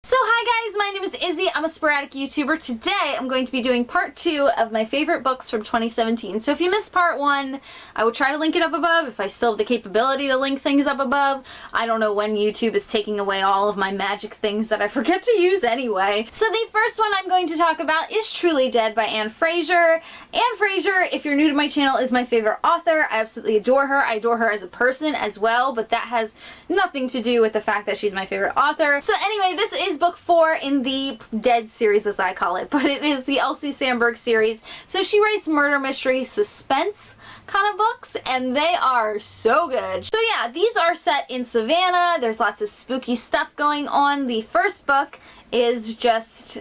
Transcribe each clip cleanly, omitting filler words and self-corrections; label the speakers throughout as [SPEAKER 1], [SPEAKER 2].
[SPEAKER 1] So hi guys, my name is Izzy. I'm a sporadic YouTuber. Today I'm going to be doing part 2 of my favorite books from 2017. So if you missed part 1, I will try to link it up above if I still have the capability to link things up above. I don't know when YouTube is taking away all of my magic things that I forget to use anyway. So the first one I'm going to talk about is Truly Dead by Anne Fraser. Anne Fraser, if you're new to my channel, is my favorite author. I absolutely adore her. I adore her as a person as well, but that has nothing to do with the fact that she's my favorite author. So anyway, this is book 4 in the Dead series, as I call it, but it is the Elsie Sandberg series. So she writes murder mystery suspense kind of books, and they are so good. So yeah, these are set in Savannah. There's lots of spooky stuff going on. The first book is just,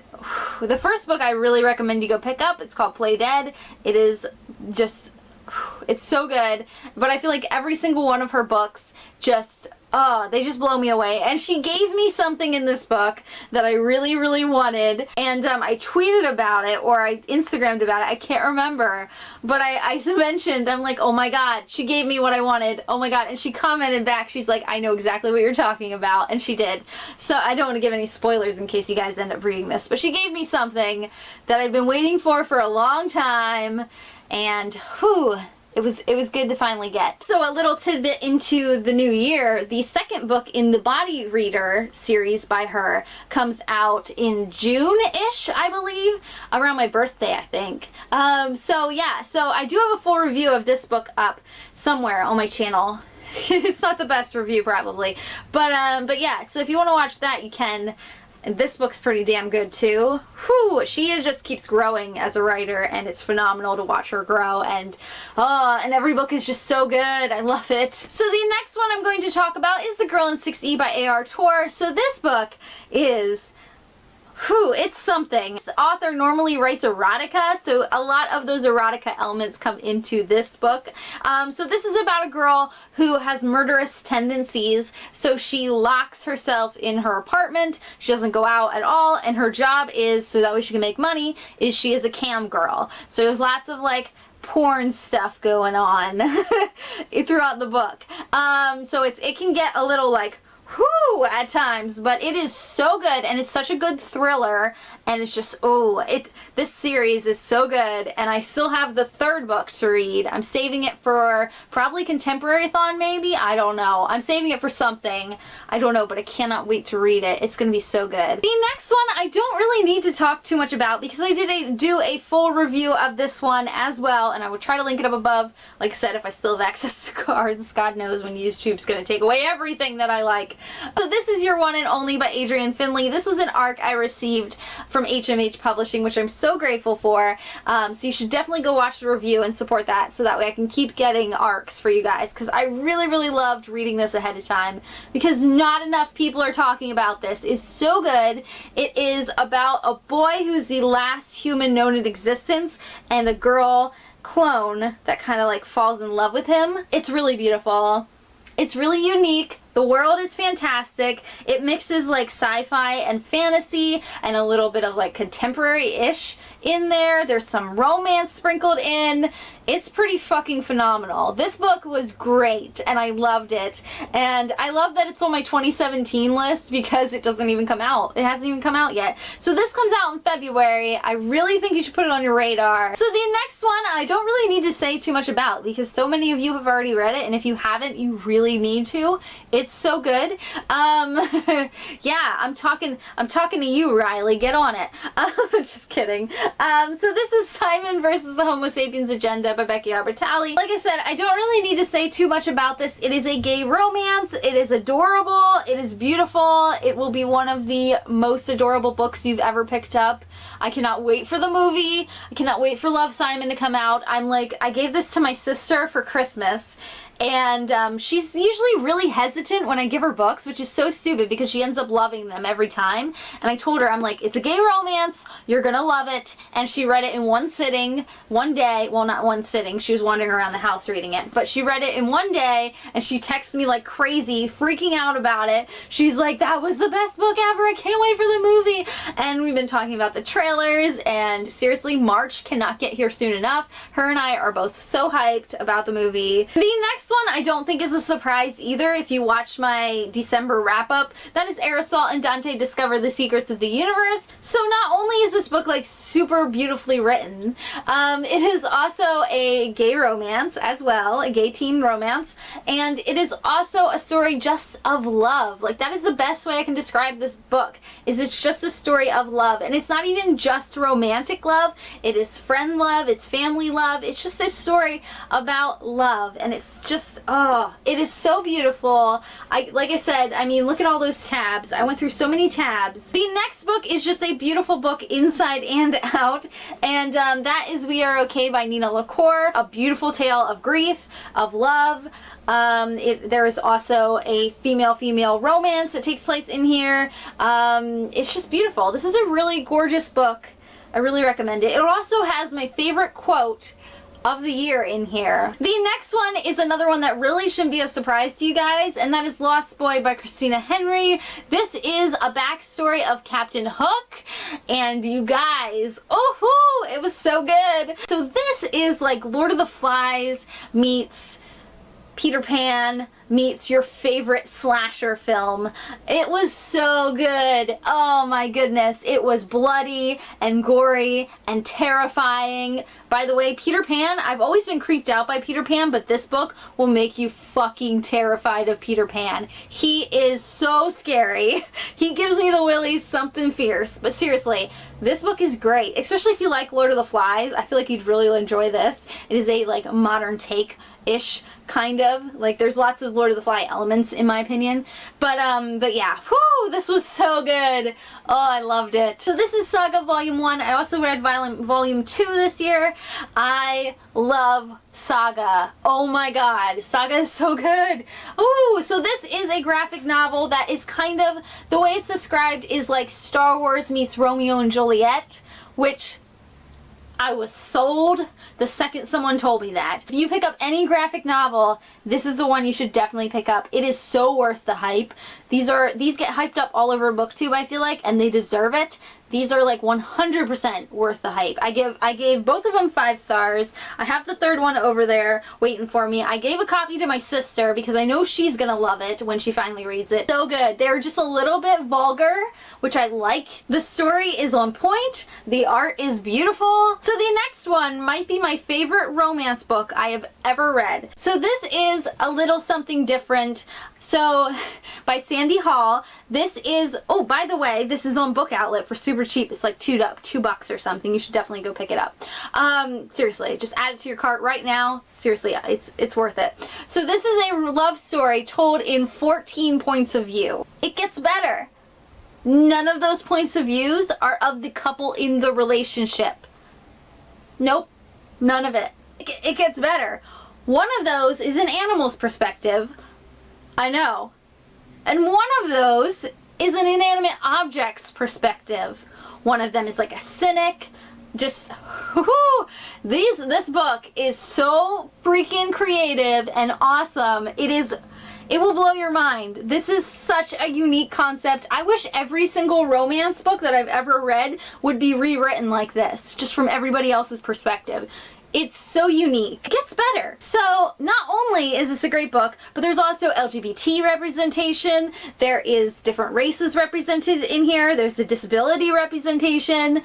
[SPEAKER 1] the first book I really recommend you go pick up. It's called Play Dead. It is just, it's so good, but I feel like every single one of her books just, they just blow me away. And she gave me something in this book that I really, really wanted. And I tweeted about it, or I Instagrammed about it. I can't remember. But I mentioned, I'm like, oh my god, she gave me what I wanted. Oh my god. And she commented back, she's like, I know exactly what you're talking about. And she did. So I don't want to give any spoilers in case you guys end up reading this. But she gave me something that I've been waiting for a long time. And whew. It was good to finally get. So a little tidbit into the new year, the second book in the Body Reader series by her comes out in June-ish, I believe, around my birthday, I think. So yeah, so I do have a full review of this book up somewhere on my channel. It's not the best review probably, but yeah, so if you want to watch that, you can. And this book's pretty damn good too. Whew, she just keeps growing as a writer, and it's phenomenal to watch her grow, and every book is just so good. I love it. So the next one I'm going to talk about is The Girl in 6E by A.R. Torr. So this book is, it's something. This author normally writes erotica, so a lot of those erotica elements come into this book. So this is about a girl who has murderous tendencies, so she locks herself in her apartment. She doesn't go out at all, and her job is, so that way she can make money, is she is a cam girl. So there's lots of like porn stuff going on throughout the book. So it can get a little like at times, but it is so good, and it's such a good thriller, and it's just, this series is so good, and I still have the third book to read. I'm saving it for probably Contemporary-thon, maybe? I don't know. I'm saving it for something. I don't know, but I cannot wait to read it. It's gonna be so good. The next one I don't really need to talk too much about because I did do a full review of this one as well, and I will try to link it up above. Like I said, if I still have access to cards, God knows when YouTube's gonna take away everything that I like. So this is Your One and Only by Adrian Finley. This was an ARC I received from HMH Publishing, which I'm so grateful for. So you should definitely go watch the review and support that, so that way I can keep getting ARCs for you guys, because I really, really loved reading this ahead of time, because not enough people are talking about this. It's so good. It is about a boy who's the last human known in existence, and a girl clone that kind of like falls in love with him. It's really beautiful. It's really unique. The world is fantastic. It mixes like sci-fi and fantasy and a little bit of like contemporary-ish in there. There's some romance sprinkled in. It's pretty fucking phenomenal. This book was great, and I loved it. And I love that it's on my 2017 list because it doesn't even come out. It hasn't even come out yet. So this comes out in February. I really think you should put it on your radar. So the next one I don't really need to say too much about because so many of you have already read it, and if you haven't, you really need to. It's so good. Yeah, I'm talking to you, Riley. Get on it. Just kidding. So this is Simon versus the Homo Sapiens Agenda by Becky Albertalli. Like I said, I don't really need to say too much about this. It is a gay romance. It is adorable. It is beautiful. It will be one of the most adorable books you've ever picked up. I cannot wait for the movie. I cannot wait for Love, Simon to come out. I gave this to my sister for Christmas, and she's usually really hesitant when I give her books, which is so stupid because she ends up loving them every time. And I told her, I'm like, it's a gay romance, you're gonna love it. And she read it in one sitting, one day. Well, not one sitting, she was wandering around the house reading it, but she read it in one day, and she texted me like crazy, freaking out about it. She's like, that was the best book ever, I can't wait for the movie. and we've been talking about the trailers, and seriously, March cannot get here soon enough. Her and I are both so hyped about the movie. The next one I don't think is a surprise either if you watched my December wrap-up. That is Aerosol and Dante Discover the Secrets of the Universe. So not only is this book like super beautifully written, it is also a gay romance as well, a gay teen romance, and it is also a story just of love. Like, that is the best way I can describe this book, is it's just a story of love. And it's not even just romantic love, it is friend love, it's family love, it's just a story about love, and it's just, oh, it is so beautiful. Like I said, I mean, look at all those tabs. I went through so many tabs. The next book is just a beautiful book inside and out, and that is We Are Okay by Nina LaCour, a beautiful tale of grief, of love. There is also a female-female romance that takes place in here. It's just beautiful. This is a really gorgeous book. I really recommend it. It also has my favorite quote of the year in here. The next one is another one that really shouldn't be a surprise to you guys, and that is Lost Boy by Christina Henry. This is a backstory of Captain Hook, and you guys, oh, it was so good. So this is like Lord of the Flies meets Peter Pan meets your favorite slasher film. It was so good. Oh my goodness. It was bloody and gory and terrifying. By the way, Peter Pan, I've always been creeped out by Peter Pan, but this book will make you fucking terrified of Peter Pan. He is so scary. He gives me the willies, something fierce. But seriously, this book is great, especially if you like Lord of the Flies. I feel like you'd really enjoy this. It is a like modern take-ish kind of. Like, there's lots of Lord of the Fly elements in my opinion. But yeah, whoo, this was so good. Oh, I loved it. So this is Saga Volume 1. I also read Volume 2 this year. I love Saga. Oh my god, Saga is so good. Ooh, so this is a graphic novel that is kind of, the way it's described is like Star Wars meets Romeo and Juliet, which I was sold the second someone told me that. If you pick up any graphic novel, this is the one you should definitely pick up. It is so worth the hype. These get hyped up all over BookTube, I feel like, and they deserve it. These are like 100% worth the hype. I gave both of them 5 stars. I have the third one over there waiting for me. I gave a copy to my sister because I know she's gonna love it when she finally reads it. So good. They're just a little bit vulgar, which I like. The story is on point. The art is beautiful. So the next one might be my favorite romance book I have ever read. So this is a little something different. So, by Sandy Hall. This is, oh, by the way, this is on Book Outlet for super cheap. It's like $2 or something. You should definitely go pick it up. Seriously, just add it to your cart right now. Seriously, it's worth it. So this is a love story told in 14 points of view. It gets better. None of those points of views are of the couple in the relationship. Nope, none of it. It gets better. One of those is an animal's perspective. I know. And one of those is an inanimate object's perspective. One of them is like a cynic. Just, whoo, this book is so freaking creative and awesome. It will blow your mind. This is such a unique concept. I wish every single romance book that I've ever read would be rewritten like this, just from everybody else's perspective. It's so unique. It gets better. So not only is this a great book, but there's also LGBT representation. There is different races represented in here. There's a disability representation.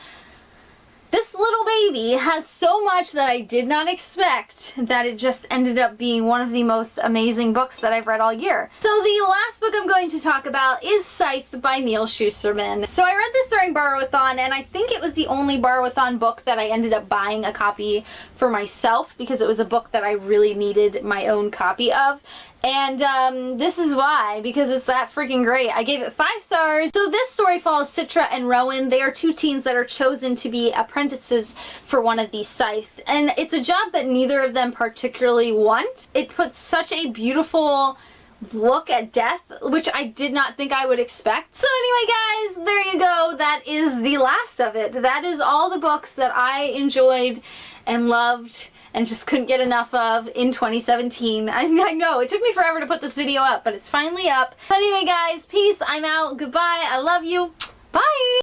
[SPEAKER 1] This little baby has so much that I did not expect that it just ended up being one of the most amazing books that I've read all year. So the last book I'm going to talk about is Scythe by Neal Shusterman. So I read this during Borrow-a-thon, and I think it was the only Borrow-a-thon book that I ended up buying a copy for myself because it was a book that I really needed my own copy of. And this is why, because it's that freaking great. I gave it 5 stars. So this story follows Citra and Rowan. They are 2 teens that are chosen to be apprentices for one of these scythes. And it's a job that neither of them particularly want. It puts such a beautiful look at death, which I did not think I would expect. So anyway, guys, there you go. That is the last of it. That is all the books that I enjoyed and loved and just couldn't get enough of in 2017. I know, it took me forever to put this video up, but it's finally up. Anyway, guys, peace. I'm out. Goodbye. I love you. Bye.